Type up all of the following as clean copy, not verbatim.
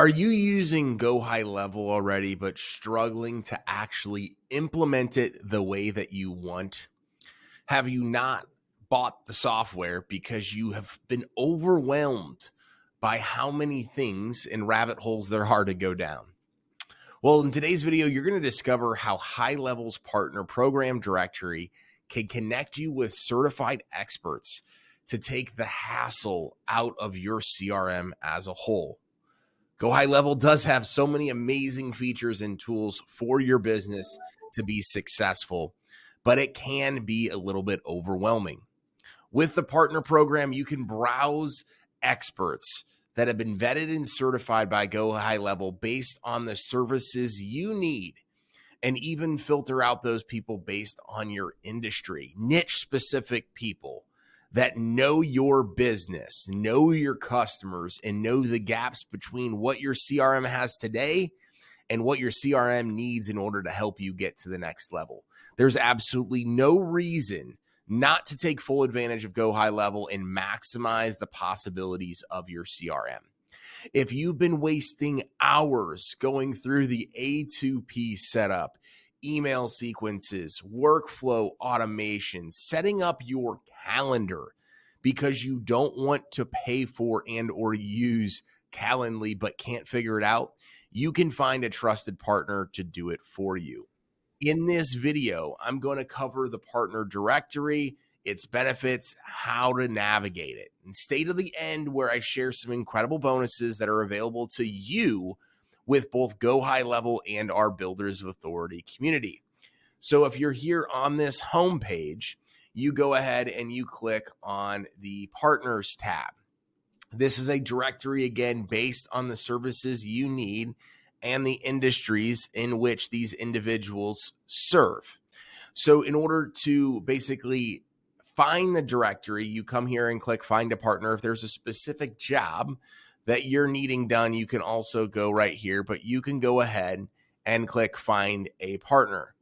Are you using Go High Level already, but struggling to actually implement it the way that you want? Have you not bought the software because you have been overwhelmed by how many things and rabbit holes there are to go down? Well, in today's video, you're going to discover how Highlevel's partner program directory can connect you with certified experts to take the hassle out of your CRM as a whole. Go High Level does have so many amazing features and tools for your business to be successful, but it can be a little bit overwhelming. With the partner program, you can browse experts that have been vetted and certified by Go High Level based on the services you need, and even filter out those people based on your industry, niche specific people that know your business, know your customers, and know the gaps between what your CRM has today and what your CRM needs in order to help you get to the next level. There's absolutely no reason not to take full advantage of Go High Level and maximize the possibilities of your CRM. If you've been wasting hours going through the A2P setup, email sequences, workflow automation, setting up your calendar because you don't want to pay for and or use Calendly but can't figure it out, you can find a trusted partner to do it for you. In this video, I'm going to cover the partner directory, its benefits, how to navigate it, and stay to the end where I share some incredible bonuses that are available to you with both Go High Level and our Builders of Authority community. So if you're here on this homepage, you go ahead and you click on the Partners tab. This is a directory, again, based on the services you need and the industries in which these individuals serve. So in order to basically find the directory, you come here and click Find a Partner. If there's a specific job that you're needing done, you can also go right here, but you can go ahead and click Find a Partner.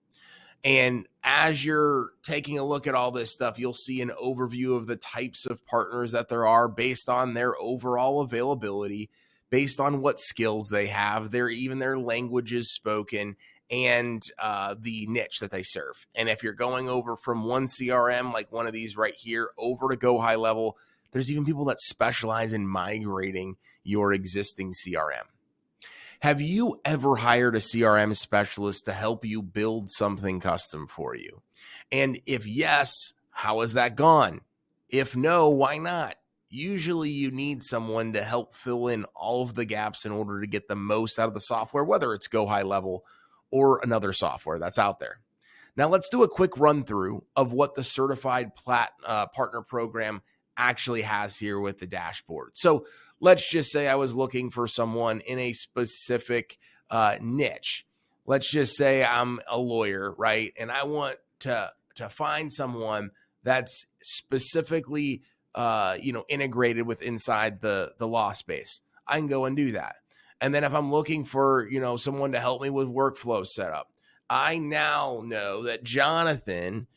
And as you're taking a look at all this stuff, you'll see an overview of the types of partners that there are based on their overall availability, based on what skills they have, even their languages spoken, and the niche that they serve. And if you're going over from one CRM, like one of these right here, over to Go High Level, there's even people that specialize in migrating your existing CRM. Have you ever hired a CRM specialist to help you build something custom for you? And if yes, how has that gone? If no, why not? Usually you need someone to help fill in all of the gaps in order to get the most out of the software, whether it's Go High Level or another software that's out there. Now let's do a quick run through of what the certified partner program actually has here with the dashboard. So let's just say I was looking for someone in a specific niche. Let's just say I'm a lawyer, right? And I want to find someone that's specifically integrated with inside the law space. I can go and do that. And then if I'm looking for, someone to help me with workflow setup, I now know that Jonathan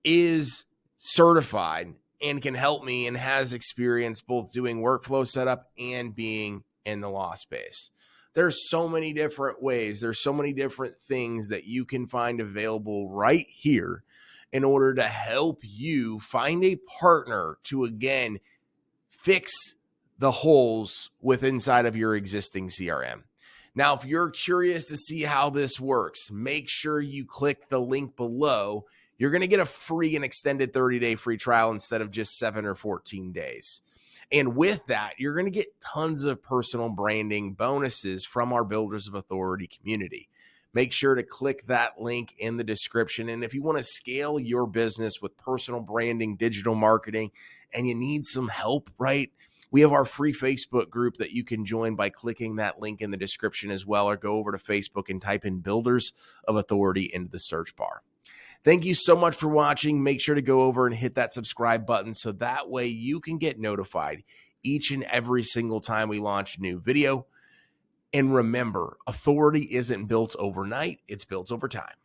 is certified and can help me and has experience both doing workflow setup and being in the law space. There's so many different ways. There's so many different things that you can find available right here in order to help you find a partner to, again, fix the holes with inside of your existing CRM. Now, if you're curious to see how this works, make sure you click the link below. You're going to get a free and extended 30-day free trial instead of just 7 or 14 days. And with that, you're going to get tons of personal branding bonuses from our Builders of Authority community. Make sure to click that link in the description. And if you want to scale your business with personal branding, digital marketing, and you need some help, right? We have our free Facebook group that you can join by clicking that link in the description as well, or go over to Facebook and type in Builders of Authority into the search bar. Thank you so much for watching. Make sure to go over and hit that subscribe button so that way you can get notified each and every single time we launch a new video. And remember, authority isn't built overnight, it's built over time.